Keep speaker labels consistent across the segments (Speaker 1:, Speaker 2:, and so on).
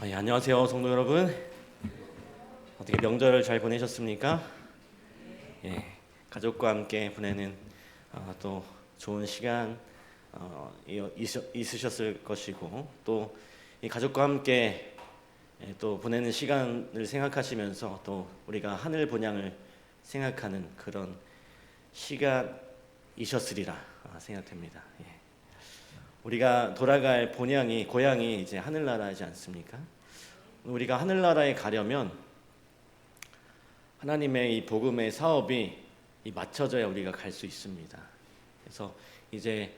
Speaker 1: 예, 안녕하세요, 성도 여러분. 어떻게 명절 잘 보내셨습니까? 예, 가족과 함께 보내는 또 좋은 시간 있으셨을 것이고, 또 이 가족과 함께 또 보내는 시간을 생각하시면서 또 우리가 하늘 본향을 생각하는 그런 시간이셨으리라 생각됩니다. 예. 우리가 돌아갈 고향이 이제 하늘나라이지 않습니까? 우리가 하늘나라에 가려면 하나님의 이 복음의 사업이 맞춰져야 우리가 갈 수 있습니다. 그래서 이제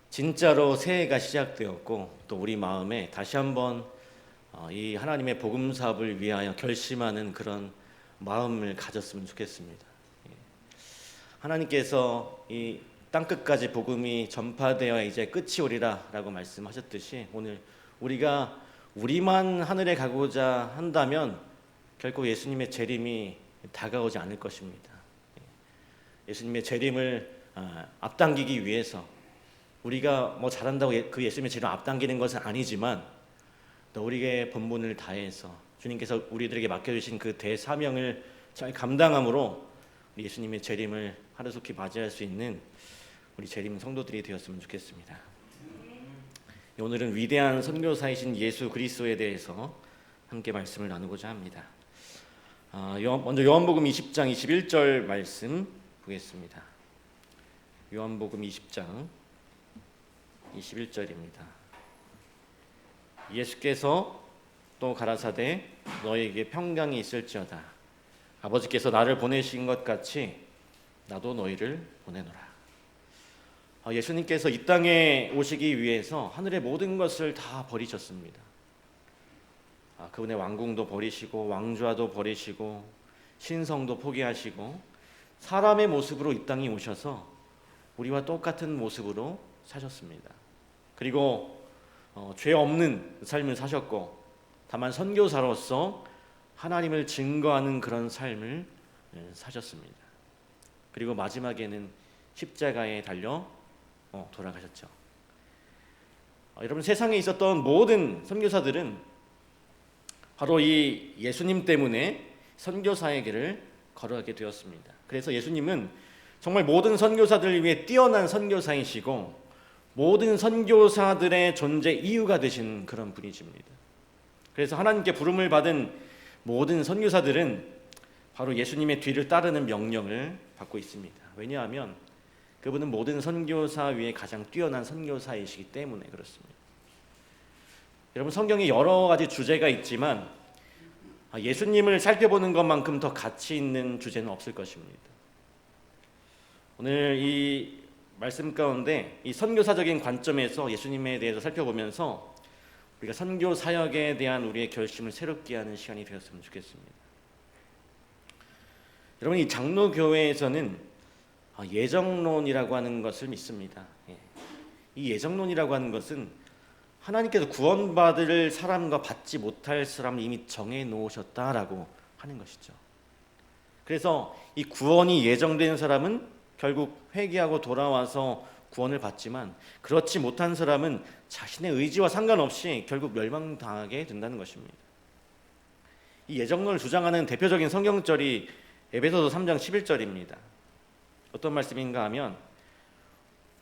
Speaker 1: 진짜로 새해가 시작되었고, 또 우리 마음에 다시 한번 이 하나님의 복음 사업을 위하여 결심하는 그런 마음을 가졌으면 좋겠습니다. 하나님께서 이 땅끝까지 복음이 전파되어 이제 끝이 오리라라고 말씀하셨듯이, 오늘 우리만 하늘에 가고자 한다면 결코 예수님의 재림이 다가오지 않을 것입니다. 예수님의 재림을 앞당기기 위해서 우리가 뭐 잘한다고 그 예수님의 재림 앞당기는 것은 아니지만, 또 우리의 본분을 다해서 주님께서 우리들에게 맡겨주신 그 대사명을 잘 감당함으로 예수님의 재림을 하루속히 맞이할 수 있는 우리 재림 성도들이 되었으면 좋겠습니다. 오늘은 위대한 선교사이신 예수 그리스도에 대해서 함께 말씀을 나누고자 합니다. 먼저 요한복음 20장 21절 말씀 보겠습니다. 요한복음 20장 21절입니다. 예수께서 또 가라사대 너에게 평강이 있을지어다. 아버지께서 나를 보내신 것 같이 나도 너희를 보내노라. 예수님께서 이 땅에 오시기 위해서 하늘의 모든 것을 다 버리셨습니다. 그분의 왕궁도 버리시고 왕좌도 버리시고 신성도 포기하시고 사람의 모습으로 이 땅에 오셔서 우리와 똑같은 모습으로 사셨습니다. 그리고 죄 없는 삶을 사셨고, 다만 선교사로서 하나님을 증거하는 그런 삶을 사셨습니다. 그리고 마지막에는 십자가에 달려 돌아가셨죠. 여러분, 세상에 있었던 모든 선교사들은 바로 이 예수님 때문에 선교사의 길을 걸어가게 되었습니다. 그래서 예수님은 정말 모든 선교사들을 위해 뛰어난 선교사이시고, 모든 선교사들의 존재 이유가 되신 그런 분이십니다. 그래서 하나님께 부름을 받은 모든 선교사들은 바로 예수님의 뒤를 따르는 명령을 받고 있습니다. 왜냐하면 그분은 모든 선교사 위에 가장 뛰어난 선교사이시기 때문에 그렇습니다. 여러분, 성경에 여러 가지 주제가 있지만 예수님을 살펴보는 것만큼 더 가치 있는 주제는 없을 것입니다. 오늘 이 말씀 가운데 이 선교사적인 관점에서 예수님에 대해서 살펴보면서 우리가 선교 사역에 대한 우리의 결심을 새롭게 하는 시간이 되었으면 좋겠습니다. 여러분, 이 장로교회에서는 예정론이라고 하는 것을 믿습니다. 이 예정론이라고 하는 것은 하나님께서 구원받을 사람과 받지 못할 사람을 이미 정해 놓으셨다라고 하는 것이죠. 그래서 이 구원이 예정된 사람은 결국 회개하고 돌아와서 구원을 받지만, 그렇지 못한 사람은 자신의 의지와 상관없이 결국 멸망당하게 된다는 것입니다. 이 예정론을 주장하는 대표적인 성경절이 에베소서 3장 11절입니다. 어떤 말씀인가 하면,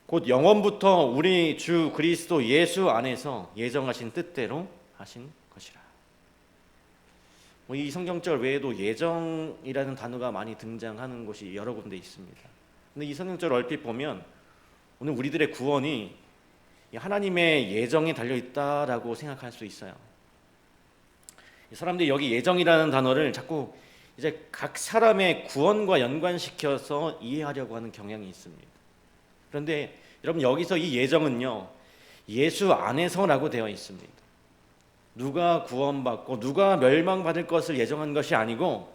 Speaker 1: 곧 영원부터 우리 주 그리스도 예수 안에서 예정하신 뜻대로 하신 것이라. 이 성경절 외에도 예정이라는 단어가 많이 등장하는 곳이 여러 군데 있습니다. 근데 이 성경절을 얼핏 보면 오늘 우리들의 구원이 하나님의 예정에 달려있다라고 생각할 수 있어요. 사람들이 여기 예정이라는 단어를 자꾸 이제 각 사람의 구원과 연관시켜서 이해하려고 하는 경향이 있습니다. 그런데 여러분, 여기서 이 예정은요, 예수 안에서라고 되어 있습니다. 누가 구원받고 누가 멸망받을 것을 예정한 것이 아니고,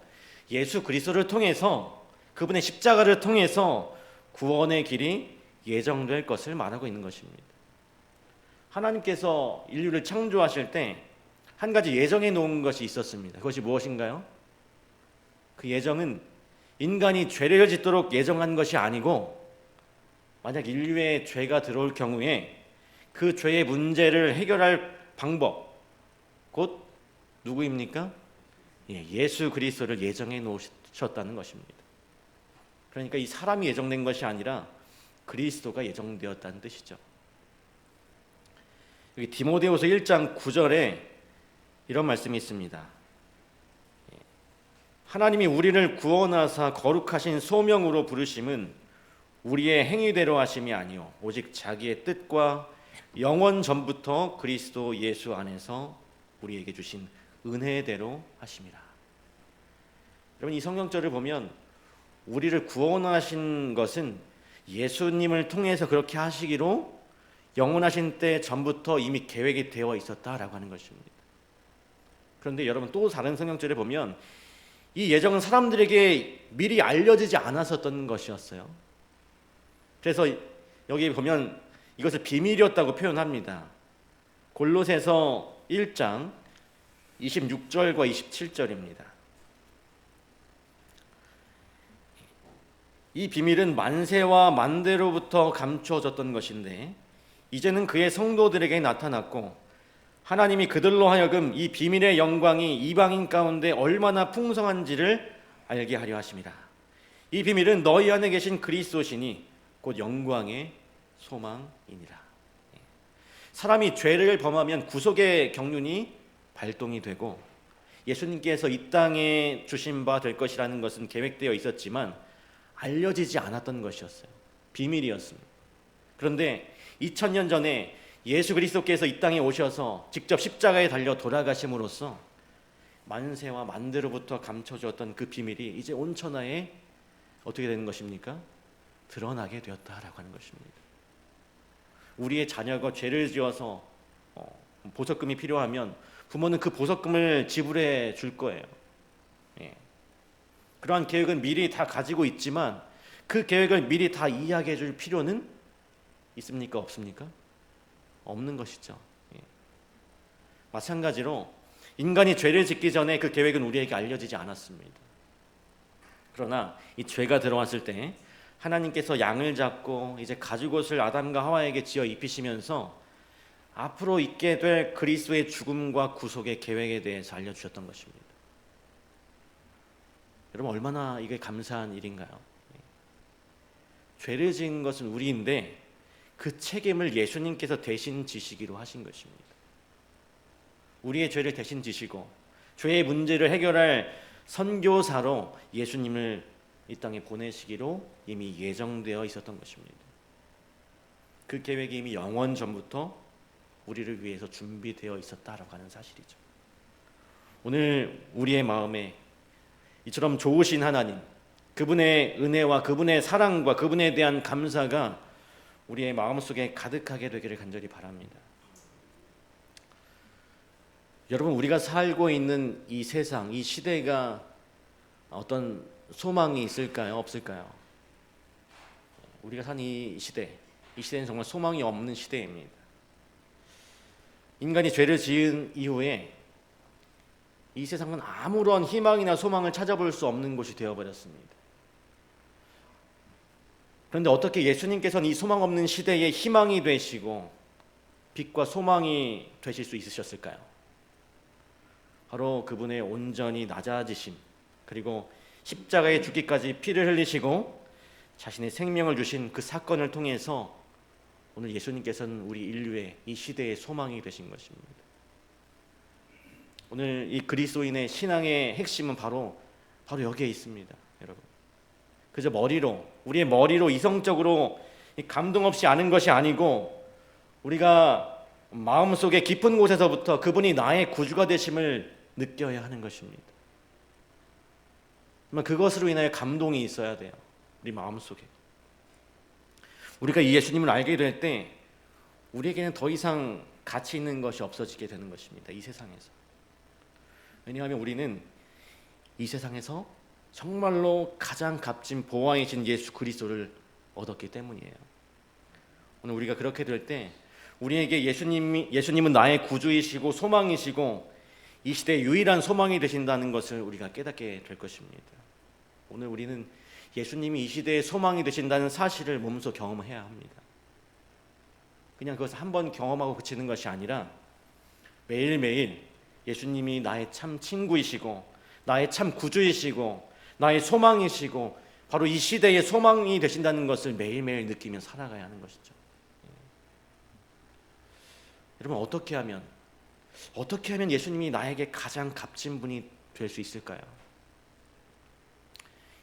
Speaker 1: 예수 그리스도를 통해서, 그분의 십자가를 통해서 구원의 길이 예정될 것을 말하고 있는 것입니다. 하나님께서 인류를 창조하실 때 한 가지 예정해 놓은 것이 있었습니다. 그것이 무엇인가요? 그 예정은 인간이 죄를 짓도록 예정한 것이 아니고, 만약 인류의 죄가 들어올 경우에 그 죄의 문제를 해결할 방법, 곧 누구입니까? 예수 그리스도를 예정해 놓으셨다는 것입니다. 그러니까 이 사람이 예정된 것이 아니라 그리스도가 예정되었다는 뜻이죠. 여기 디모데후서 1장 9절에 이런 말씀이 있습니다. 하나님이 우리를 구원하사 거룩하신 소명으로 부르심은 우리의 행위대로 하심이 아니요 오직 자기의 뜻과 영원 전부터 그리스도 예수 안에서 우리에게 주신 은혜대로 하심이라. 여러분, 이 성경절을 보면 우리를 구원하신 것은 예수님을 통해서 그렇게 하시기로 영원하신 때 전부터 이미 계획이 되어 있었다라고 하는 것입니다. 그런데 여러분, 또 다른 성경절에 보면 이 예정은 사람들에게 미리 알려지지 않았었던 것이었어요. 그래서 여기 보면 이것을 비밀이었다고 표현합니다. 골로새서 1장 26절과 27절입니다. 이 비밀은 만세와 만대로부터 감추어졌던 것인데 이제는 그의 성도들에게 나타났고 하나님이 그들로 하여금 이 비밀의 영광이 이방인 가운데 얼마나 풍성한지를 알게 하려 하심이라. 이 비밀은 너희 안에 계신 그리스도시니 곧 영광의 소망이니라. 사람이 죄를 범하면 구속의 경륜이 발동이 되고 예수님께서 이 땅에 주신 바 될 것이라는 것은 계획되어 있었지만 알려지지 않았던 것이었어요. 비밀이었습니다. 그런데 2000년 전에 예수 그리스도께서 이 땅에 오셔서 직접 십자가에 달려 돌아가심으로써 만세와 만대로부터 감춰졌던 그 비밀이 이제 온 천하에 어떻게 되는 것입니까? 드러나게 되었다라고 하는 것입니다. 우리의 자녀가 죄를 지어서 보석금이 필요하면 부모는 그 보석금을 지불해 줄 거예요. 그러한 계획은 미리 다 가지고 있지만 그 계획을 미리 다 이야기해 줄 필요는 있습니까? 없습니까? 없는 것이죠. 마찬가지로 인간이 죄를 짓기 전에 그 계획은 우리에게 알려지지 않았습니다. 그러나 이 죄가 들어왔을 때 하나님께서 양을 잡고 이제 가죽옷을 아담과 하와에게 지어 입히시면서 앞으로 있게 될 그리스도의 죽음과 구속의 계획에 대해서 알려주셨던 것입니다. 여러분, 얼마나 이게 감사한 일인가요? 죄를 지은 것은 우리인데 그 책임을 예수님께서 대신 지시기로 하신 것입니다. 우리의 죄를 대신 지시고 죄의 문제를 해결할 선교사로 예수님을 이 땅에 보내시기로 이미 예정되어 있었던 것입니다. 그 계획이 이미 영원 전부터 우리를 위해서 준비되어 있었다라고 하는 사실이죠. 오늘 우리의 마음에 이처럼 좋으신 하나님, 그분의 은혜와 그분의 사랑과 그분에 대한 감사가 우리의 마음속에 가득하게 되기를 간절히 바랍니다. 여러분, 우리가 살고 있는 이 세상, 이 시대가 어떤 소망이 있을까요? 없을까요? 우리가 사는 이 시대는 정말 소망이 없는 시대입니다. 인간이 죄를 지은 이후에 이 세상은 아무런 희망이나 소망을 찾아볼 수 없는 곳이 되어버렸습니다. 그런데 어떻게 예수님께서는 이 소망 없는 시대에 희망이 되시고 빛과 소망이 되실 수 있으셨을까요? 바로 그분의 온전히 낮아지심, 그리고 십자가에 죽기까지 피를 흘리시고 자신의 생명을 주신 그 사건을 통해서 오늘 예수님께서는 우리 인류의 이 시대의 소망이 되신 것입니다. 오늘 이 그리스도인의 신앙의 핵심은 바로 여기에 있습니다, 여러분. 그저 우리의 머리로 이성적으로 감동 없이 아는 것이 아니고 우리가 마음속에 깊은 곳에서부터 그분이 나의 구주가 되심을 느껴야 하는 것입니다. 그것으로 인하여 감동이 있어야 돼요, 우리 마음속에. 우리가 이 예수님을 알게 될 때 우리에게는 더 이상 가치 있는 것이 없어지게 되는 것입니다, 이 세상에서. 왜냐하면 우리는 이 세상에서 정말로 가장 값진 보화이신 예수 그리스도를 얻었기 때문이에요. 오늘 우리가 그렇게 될 때 우리에게 예수님은 나의 구주이시고 소망이시고 이 시대의 유일한 소망이 되신다는 것을 우리가 깨닫게 될 것입니다. 오늘 우리는 예수님이 이 시대의 소망이 되신다는 사실을 몸소 경험해야 합니다. 그냥 그것을 한번 경험하고 그치는 것이 아니라 매일매일 예수님이 나의 참 친구이시고 나의 참 구주이시고 나의 소망이시고 바로 이 시대의 소망이 되신다는 것을 매일매일 느끼며 살아가야 하는 것이죠. 여러분, 어떻게 하면 예수님이 나에게 가장 값진 분이 될 수 있을까요?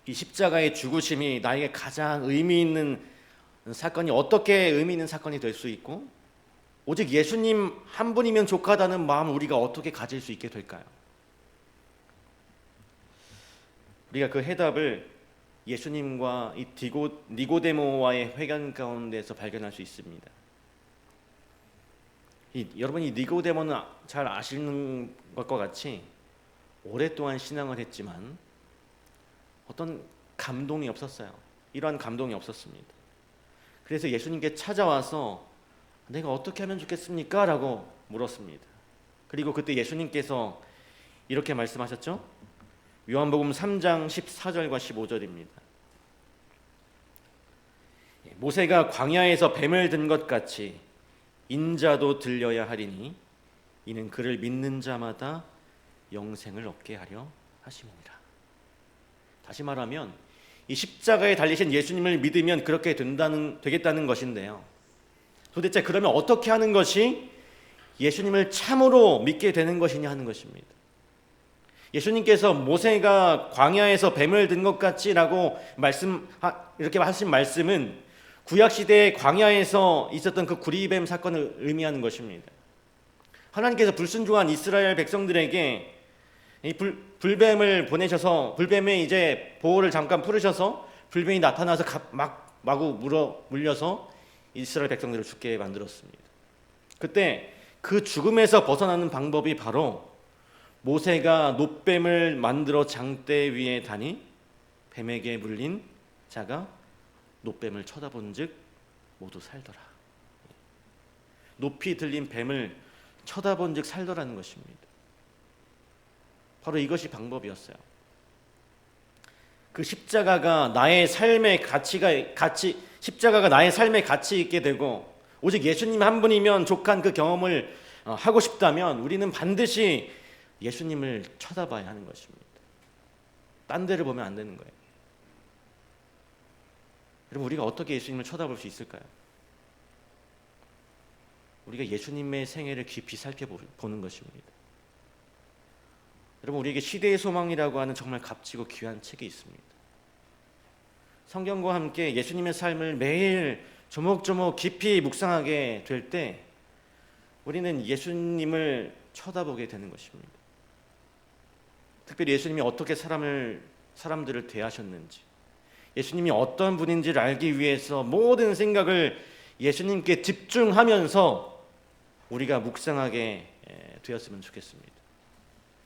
Speaker 1: 이 십자가의 죽으심이 나에게 가장 의미 있는 사건이 어떻게 의미 있는 사건이 될 수 있고, 오직 예수님 한 분이면 족하다는 마음을 우리가 어떻게 가질 수 있게 될까요? 우리가 그 해답을 예수님과 이 니고데모와의 회견 가운데서 발견할 수 있습니다. 여러분이 니고데모는 잘 아시는 것과 같이 오랫동안 신앙을 했지만 어떤 감동이 없었어요. 이러한 감동이 없었습니다. 그래서 예수님께 찾아와서 내가 어떻게 하면 좋겠습니까? 라고 물었습니다. 그리고 그때 예수님께서 이렇게 말씀하셨죠? 요한복음 3장 14절과 15절입니다. 모세가 광야에서 뱀을 든 것 같이 인자도 들려야 하리니 이는 그를 믿는 자마다 영생을 얻게 하려 하심이니라. 다시 말하면 이 십자가에 달리신 예수님을 믿으면 그렇게 되겠다는 것인데요. 도대체 그러면 어떻게 하는 것이 예수님을 참으로 믿게 되는 것이냐 하는 것입니다. 예수님께서 모세가 광야에서 뱀을 든 것 같이라고 이렇게 하신 말씀은 구약시대의 광야에서 있었던 그 구리뱀 사건을 의미하는 것입니다. 하나님께서 불순종한 이스라엘 백성들에게 이 불뱀을 보내셔서 불뱀의 이제 보호를 잠깐 풀으셔서 불뱀이 나타나서 마구 물려서 이스라엘 백성들을 죽게 만들었습니다. 그때 그 죽음에서 벗어나는 방법이 바로 모세가 놋뱀을 만들어 장대 위에 다니 뱀에게 물린 자가 놋뱀을 쳐다본즉 모두 살더라. 높이 들린 뱀을 쳐다본즉 살더라는 것입니다. 바로 이것이 방법이었어요. 그 십자가가 나의 삶의 십자가가 나의 삶에 가치 있게 되고 오직 예수님 한 분이면 족한 그 경험을 하고 싶다면 우리는 반드시 예수님을 쳐다봐야 하는 것입니다. 딴 데를 보면 안 되는 거예요. 여러분, 우리가 어떻게 예수님을 쳐다볼 수 있을까요? 우리가 예수님의 생애를 깊이 살펴보는 것입니다. 여러분, 우리에게 시대의 소망이라고 하는 정말 값지고 귀한 책이 있습니다. 성경과 함께 예수님의 삶을 매일 조목조목 깊이 묵상하게 될 때 우리는 예수님을 쳐다보게 되는 것입니다. 특별히 예수님이 어떻게 사람들을 대하셨는지, 예수님이 어떤 분인지를 알기 위해서 모든 생각을 예수님께 집중하면서 우리가 묵상하게 되었으면 좋겠습니다.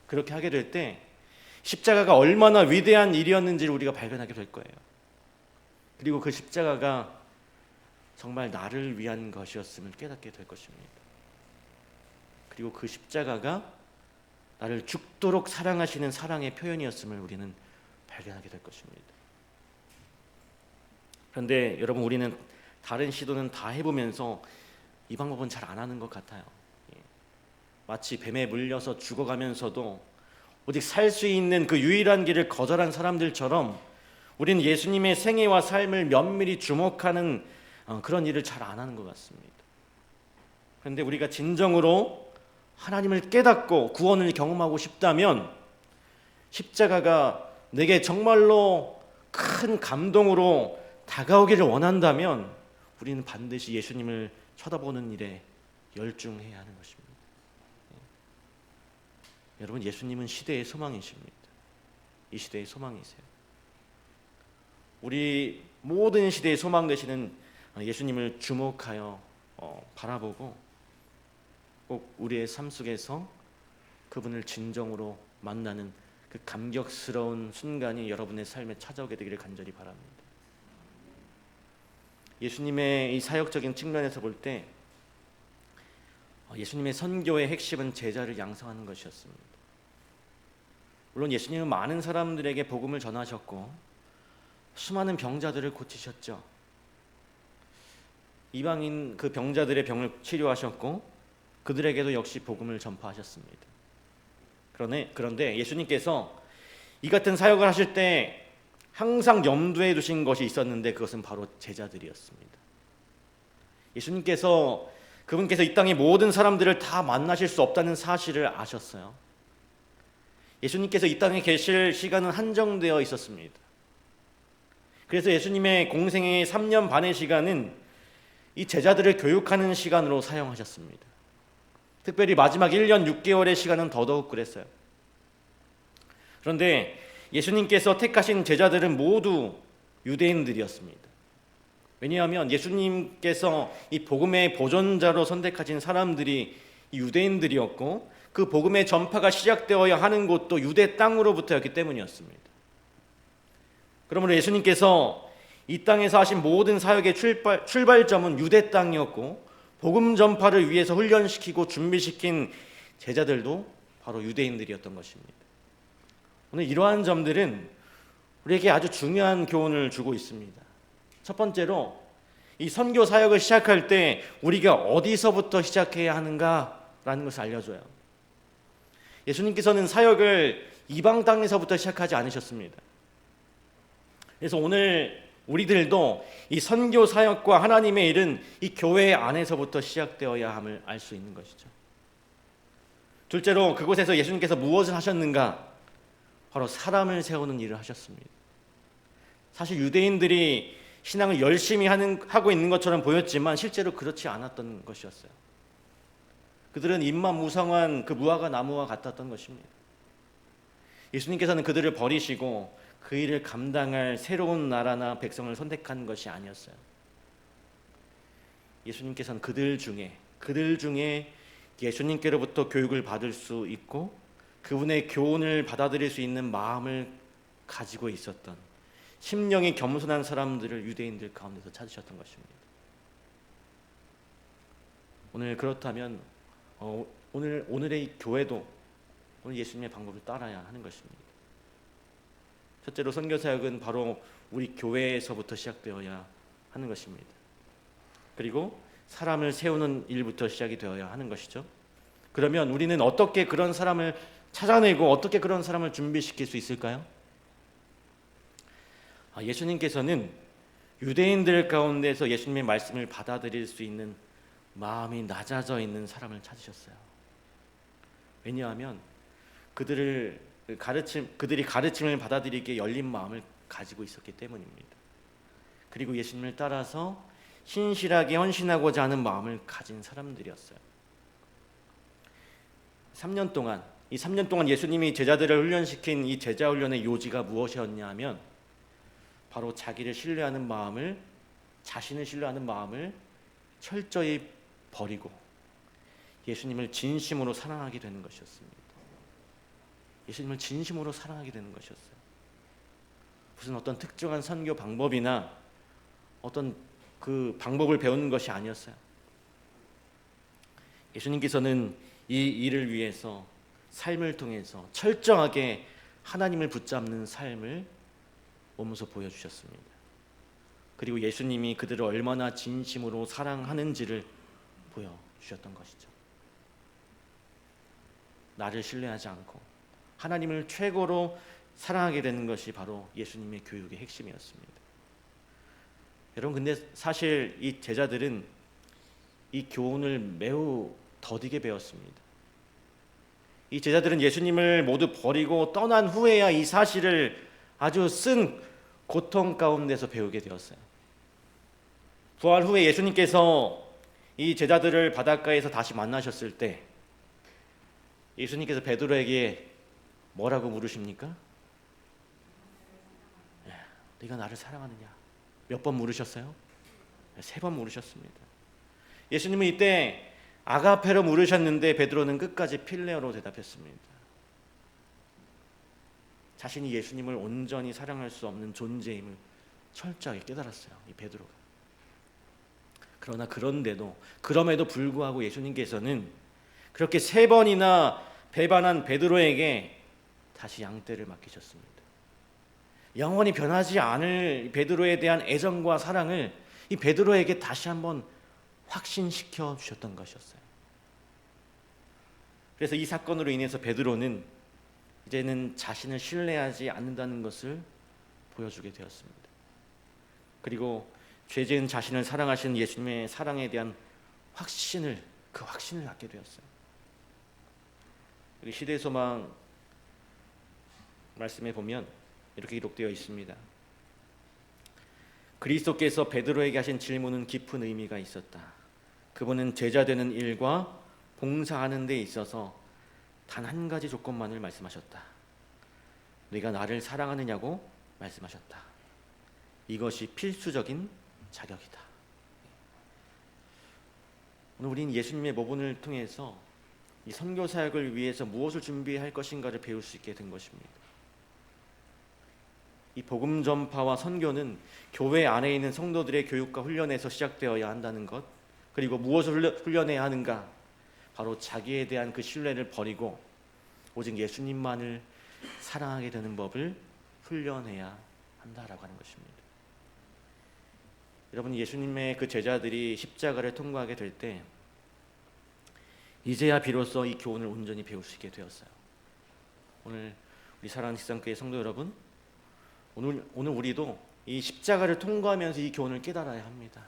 Speaker 1: 그렇게 하게 될 때 십자가가 얼마나 위대한 일이었는지를 우리가 발견하게 될 거예요. 그리고 그 십자가가 정말 나를 위한 것이었음을 깨닫게 될 것입니다. 그리고 그 십자가가 나를 죽도록 사랑하시는 사랑의 표현이었음을 우리는 발견하게 될 것입니다. 그런데 여러분, 우리는 다른 시도는 다 해보면서 이 방법은 잘 안 하는 것 같아요. 마치 뱀에 물려서 죽어가면서도 오직 살 수 있는 그 유일한 길을 거절한 사람들처럼 우리는 예수님의 생애와 삶을 면밀히 주목하는 그런 일을 잘 안 하는 것 같습니다. 그런데 우리가 진정으로 하나님을 깨닫고 구원을 경험하고 싶다면 십자가가 내게 정말로 큰 감동으로 다가오기를 원한다면 우리는 반드시 예수님을 쳐다보는 일에 열중해야 하는 것입니다. 여러분, 예수님은 시대의 소망이십니다. 이 시대의 소망이세요. 우리 모든 시대의 소망 되시는 예수님을 주목하여 바라보고 꼭 우리의 삶 속에서 그분을 진정으로 만나는 그 감격스러운 순간이 여러분의 삶에 찾아오게 되기를 간절히 바랍니다. 예수님의 이 사역적인 측면에서 볼 때 예수님의 선교의 핵심은 제자를 양성하는 것이었습니다. 물론 예수님은 많은 사람들에게 복음을 전하셨고 수많은 병자들을 고치셨죠. 이방인 그 병자들의 병을 치료하셨고 그들에게도 역시 복음을 전파하셨습니다. 그런데 예수님께서 이 같은 사역을 하실 때 항상 염두에 두신 것이 있었는데 그것은 바로 제자들이었습니다. 예수님께서 그분께서 이 땅의 모든 사람들을 다 만나실 수 없다는 사실을 아셨어요. 예수님께서 이 땅에 계실 시간은 한정되어 있었습니다. 그래서 예수님의 공생의 3년 반의 시간은 이 제자들을 교육하는 시간으로 사용하셨습니다. 특별히 마지막 1년 6개월의 시간은 더더욱 그랬어요. 그런데 예수님께서 택하신 제자들은 모두 유대인들이었습니다. 왜냐하면 예수님께서 이 복음의 보존자로 선택하신 사람들이 유대인들이었고 그 복음의 전파가 시작되어야 하는 곳도 유대 땅으로부터였기 때문이었습니다. 그러므로 예수님께서 이 땅에서 하신 모든 사역의 출발점은 유대 땅이었고 복음 전파를 위해서 훈련시키고 준비시킨 제자들도 바로 유대인들이었던 것입니다. 오늘 이러한 점들은 우리에게 아주 중요한 교훈을 주고 있습니다. 첫 번째로 이 선교 사역을 시작할 때 우리가 어디서부터 시작해야 하는가라는 것을 알려줘요. 예수님께서는 사역을 이방 땅에서부터 시작하지 않으셨습니다. 그래서 오늘 우리들도 이 선교 사역과 하나님의 일은 이 교회 안에서부터 시작되어야 함을 알 수 있는 것이죠. 둘째로 그곳에서 예수님께서 무엇을 하셨는가? 바로 사람을 세우는 일을 하셨습니다. 사실 유대인들이 신앙을 열심히 하고 있는 것처럼 보였지만 실제로 그렇지 않았던 것이었어요. 그들은 잎만 무성한 그 무화과 나무와 같았던 것입니다. 예수님께서는 그들을 버리시고 그 일을 감당할 새로운 나라나 백성을 선택한 것이 아니었어요. 예수님께서는 그들 중에 예수님께로부터 교육을 받을 수 있고 그분의 교훈을 받아들일 수 있는 마음을 가지고 있었던 심령이 겸손한 사람들을 유대인들 가운데서 찾으셨던 것입니다. 오늘 그렇다면 오늘의 교회도 오늘 예수님의 방법을 따라야 하는 것입니다. 첫째로 선교사역은 바로 우리 교회에서부터 시작되어야 하는 것입니다. 그리고 사람을 세우는 일부터 시작이 되어야 하는 것이죠. 그러면 우리는 어떻게 그런 사람을 찾아내고 어떻게 그런 사람을 준비시킬 수 있을까요? 예수님께서는 유대인들 가운데서 예수님의 말씀을 받아들일 수 있는 마음이 낮아져 있는 사람을 찾으셨어요. 왜냐하면 그들이 가르침을 받아들이기에 열린 마음을 가지고 있었기 때문입니다. 그리고 예수님을 따라서 신실하게 헌신하고자 하는 마음을 가진 사람들이었어요. 3년 동안 예수님이 제자들을 훈련시킨 이 제자 훈련의 요지가 무엇이었냐 하면 바로 자신을 신뢰하는 마음을 철저히 버리고 예수님을 진심으로 사랑하게 되는 것이었습니다. 예수님을 진심으로 사랑하게 되는 것이었어요. 무슨 어떤 특정한 선교 방법이나 어떤 그 방법을 배우는 것이 아니었어요. 예수님께서는 이 일을 위해서 삶을 통해서 철저하게 하나님을 붙잡는 삶을 몸소 보여주셨습니다. 그리고 예수님이 그들을 얼마나 진심으로 사랑하는지를 보여주셨던 것이죠. 나를 신뢰하지 않고 하나님을 최고로 사랑하게 되는 것이 바로 예수님의 교육의 핵심이었습니다. 여러분, 근데 사실 이 제자들은 이 교훈을 매우 더디게 배웠습니다. 이 제자들은 예수님을 모두 버리고 떠난 후에야 이 사실을 아주 쓴 고통 가운데서 배우게 되었어요. 부활 후에 예수님께서 이 제자들을 바닷가에서 다시 만나셨을 때 예수님께서 베드로에게 뭐라고 물으십니까? 네가 나를 사랑하느냐? 몇 번 물으셨어요? 3번 물으셨습니다. 예수님은 이때 아가페로 물으셨는데 베드로는 끝까지 필레오로 대답했습니다. 자신이 예수님을 온전히 사랑할 수 없는 존재임을 철저하게 깨달았어요, 이 베드로가. 그럼에도 불구하고 예수님께서는 그렇게 3번이나 배반한 베드로에게 다시 양떼를 맡기셨습니다. 영원히 변하지 않을 베드로에 대한 애정과 사랑을 이 베드로에게 다시 한번 확신시켜 주셨던 것이었어요. 그래서 이 사건으로 인해서 베드로는 이제는 자신을 신뢰하지 않는다는 것을 보여주게 되었습니다. 그리고 죄지은 자신을 사랑하시는 예수님의 사랑에 대한 그 확신을 갖게 되었어요. 우리 시대소망 말씀에 보면 이렇게 기록되어 있습니다. 그리스도께서 베드로에게 하신 질문은 깊은 의미가 있었다. 그분은 제자 되는 일과 봉사하는 데 있어서 단 한 가지 조건만을 말씀하셨다. 네가 나를 사랑하느냐고 말씀하셨다. 이것이 필수적인 자격이다. 오늘 우리는 예수님의 모본을 통해서 이 선교 사역을 위해서 무엇을 준비할 것인가를 배울 수 있게 된 것입니다. 이 복음 전파와 선교는 교회 안에 있는 성도들의 교육과 훈련에서 시작되어야 한다는 것, 그리고 무엇을 훈련해야 하는가? 바로 자기에 대한 그 신뢰를 버리고 오직 예수님만을 사랑하게 되는 법을 훈련해야 한다라고 하는 것입니다. 여러분, 예수님의 그 제자들이 십자가를 통과하게 될 때 이제야 비로소 이 교훈을 온전히 배울 수 있게 되었어요. 오늘 우리 사랑하는 지상교회 성도 여러분, 오늘 우리도 이 십자가를 통과하면서 이 교훈을 깨달아야 합니다.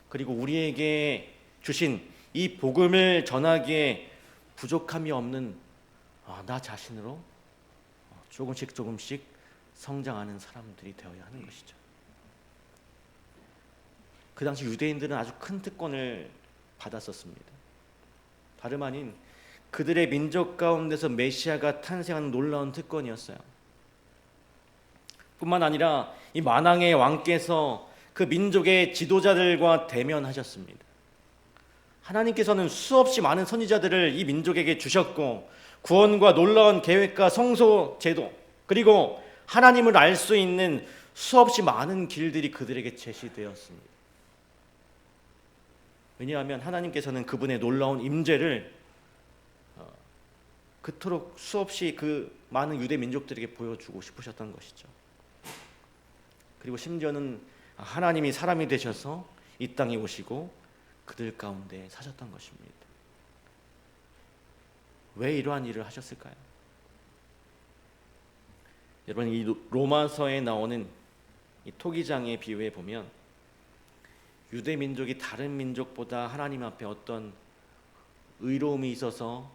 Speaker 1: 그리고 우리에게 주신 이 복음을 전하기에 부족함이 없는 나 자신으로 조금씩 성장하는 사람들이 되어야 하는 것이죠. 그 당시 유대인들은 아주 큰 특권을 받았었습니다. 다름 아닌 그들의 민족 가운데서 메시아가 탄생하는 놀라운 특권이었어요. 뿐만 아니라 이 만왕의 왕께서 그 민족의 지도자들과 대면하셨습니다. 하나님께서는 수없이 많은 선지자들을 이 민족에게 주셨고 구원과 놀라운 계획과 성소 제도, 그리고 하나님을 알 수 있는 수없이 많은 길들이 그들에게 제시되었습니다. 왜냐하면 하나님께서는 그분의 놀라운 임재를 그토록 수없이 그 많은 유대 민족들에게 보여주고 싶으셨던 것이죠. 그리고 심지어는 하나님이 사람이 되셔서 이 땅에 오시고 그들 가운데 사셨던 것입니다. 왜 이러한 일을 하셨을까요? 여러분, 이 로마서에 나오는 이 토기장의 비유에 보면 유대 민족이 다른 민족보다 하나님 앞에 어떤 의로움이 있어서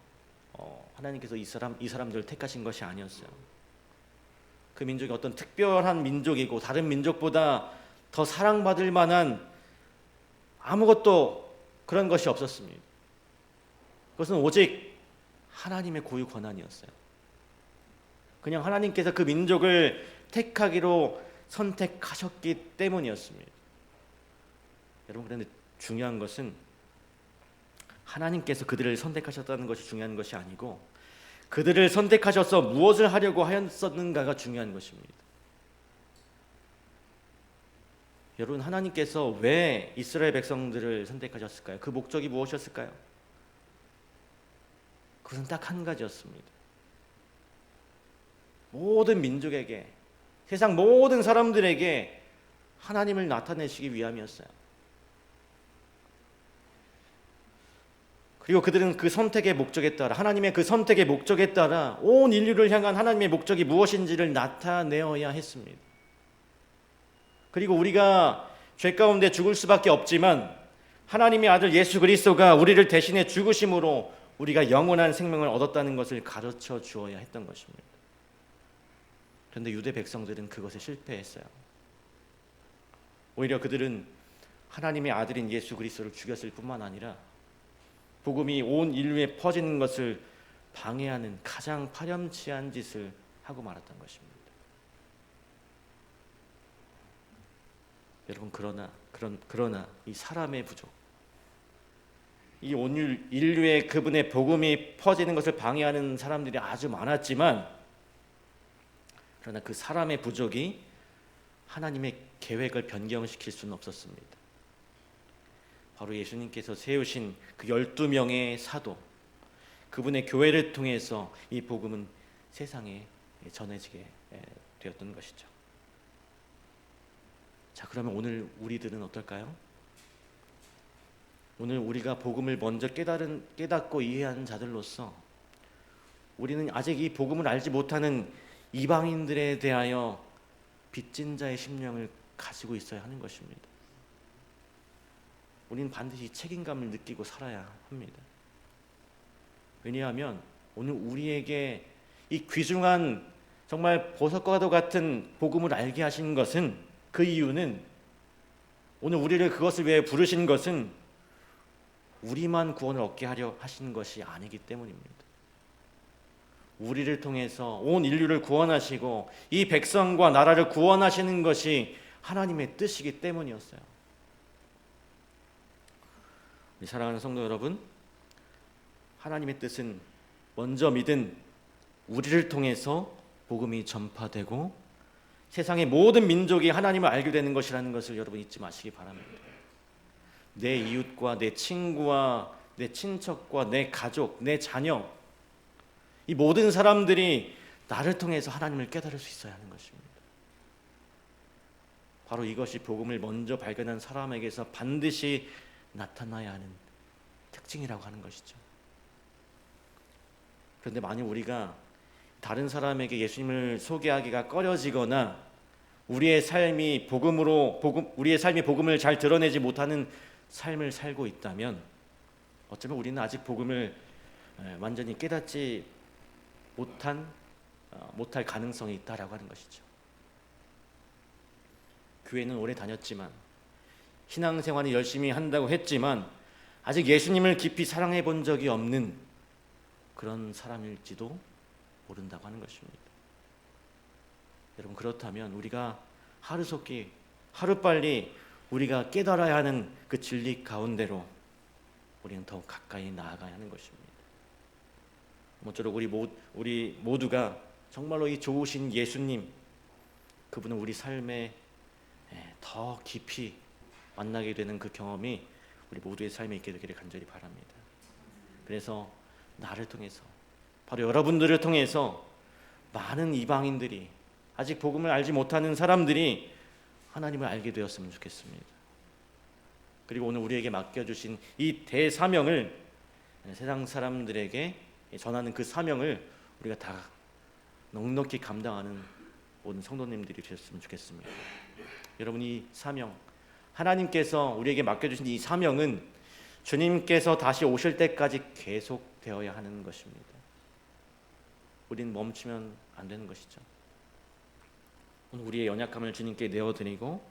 Speaker 1: 하나님께서 이 사람들을 택하신 것이 아니었어요. 그 민족이 어떤 특별한 민족이고 다른 민족보다 더 사랑받을 만한 아무것도 그런 것이 없었습니다. 그것은 오직 하나님의 고유 권한이었어요. 그냥 하나님께서 그 민족을 택하기로 선택하셨기 때문이었습니다. 여러분, 그런데 중요한 것은 하나님께서 그들을 선택하셨다는 것이 중요한 것이 아니고 그들을 선택하셔서 무엇을 하려고 하였었는가가 중요한 것입니다. 여러분, 하나님께서 왜 이스라엘 백성들을 선택하셨을까요? 그 목적이 무엇이었을까요? 그것은 딱 한 가지였습니다. 모든 민족에게, 세상 모든 사람들에게 하나님을 나타내시기 위함이었어요. 그리고 그들은 그 선택의 목적에 따라, 하나님의 그 선택의 목적에 따라 온 인류를 향한 하나님의 목적이 무엇인지를 나타내어야 했습니다. 그리고 우리가 죄 가운데 죽을 수밖에 없지만 하나님의 아들 예수 그리스도가 우리를 대신해 죽으심으로 우리가 영원한 생명을 얻었다는 것을 가르쳐 주어야 했던 것입니다. 그런데 유대 백성들은 그것에 실패했어요. 오히려 그들은 하나님의 아들인 예수 그리스도를 죽였을 뿐만 아니라 복음이 온 인류에 퍼지는 것을 방해하는 가장 파렴치한 짓을 하고 말았던 것입니다. 여러분, 그러나 이 사람의 부족, 이 온 인류의 그분의 복음이 퍼지는 것을 방해하는 사람들이 아주 많았지만, 그러나 그 사람의 부족이 하나님의 계획을 변경시킬 수는 없었습니다. 바로 예수님께서 세우신 그 12명의 사도, 그분의 교회를 통해서 이 복음은 세상에 전해지게 되었던 것이죠. 자, 그러면 오늘 우리들은 어떨까요? 오늘 우리가 복음을 먼저 깨닫고 이해하는 자들로서 우리는 아직 이 복음을 알지 못하는 이방인들에 대하여 빚진 자의 심령을 가지고 있어야 하는 것입니다. 우리는 반드시 책임감을 느끼고 살아야 합니다. 왜냐하면 오늘 우리에게 이 귀중한 정말 보석과도 같은 복음을 알게 하신 것은, 그 이유는 오늘 우리를 그것을 위해 부르신 것은 우리만 구원을 얻게 하려 하신 것이 아니기 때문입니다. 우리를 통해서 온 인류를 구원하시고 이 백성과 나라를 구원하시는 것이 하나님의 뜻이기 때문이었어요. 우리 사랑하는 성도 여러분, 하나님의 뜻은 먼저 믿은 우리를 통해서 복음이 전파되고 세상의 모든 민족이 하나님을 알게 되는 것이라는 것을 여러분 잊지 마시기 바랍니다. 내 이웃과 내 친구와 내 친척과 내 가족, 내 자녀, 이 모든 사람들이 나를 통해서 하나님을 깨달을 수 있어야 하는 것입니다. 바로 이것이 복음을 먼저 발견한 사람에게서 반드시 나타나야 하는 특징이라고 하는 것이죠. 그런데 만약 우리가 다른 사람에게 예수님을 소개하기가 꺼려지거나 우리의 삶이 복음을 잘 드러내지 못하는 삶을 살고 있다면 어쩌면 우리는 아직 복음을 완전히 깨닫지 못할 가능성이 있다라고 하는 것이죠. 교회는 오래 다녔지만 신앙생활을 열심히 한다고 했지만 아직 예수님을 깊이 사랑해 본 적이 없는 그런 사람일지도 모른다고 하는 것입니다. 여러분, 그렇다면 우리가 하루속히 하루빨리 우리가 깨달아야 하는 그 진리 가운데로 우리는 더욱 가까이 나아가야 하는 것입니다. 모쪼록 우리 모두가 정말로 이 좋으신 예수님, 그분은 우리 삶에 더 깊이 만나게 되는 그 경험이 우리 모두의 삶에 있게 되기를 간절히 바랍니다. 그래서 나를 통해서, 바로 여러분들을 통해서 많은 이방인들이, 아직 복음을 알지 못하는 사람들이 하나님을 알게 되었으면 좋겠습니다. 그리고 오늘 우리에게 맡겨주신 이 대사명을 세상 사람들에게 전하는 그 사명을 우리가 다 넉넉히 감당하는 모든 성도님들이 되셨으면 좋겠습니다. 여러분, 이 사명, 하나님께서 우리에게 맡겨주신 이 사명은 주님께서 다시 오실 때까지 계속되어야 하는 것입니다. 우리는 멈추면 안 되는 것이죠. 오늘 우리의 연약함을 주님께 내어드리고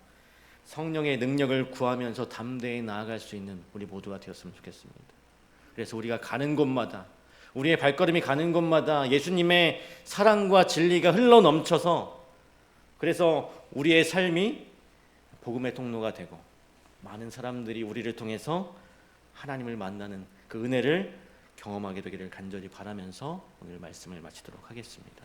Speaker 1: 성령의 능력을 구하면서 담대히 나아갈 수 있는 우리 모두가 되었으면 좋겠습니다. 그래서 우리가 가는 곳마다, 우리의 발걸음이 가는 곳마다 예수님의 사랑과 진리가 흘러넘쳐서, 그래서 우리의 삶이 복음의 통로가 되고 많은 사람들이 우리를 통해서 하나님을 만나는 그 은혜를 경험하게 되기를 간절히 바라면서 오늘 말씀을 마치도록 하겠습니다.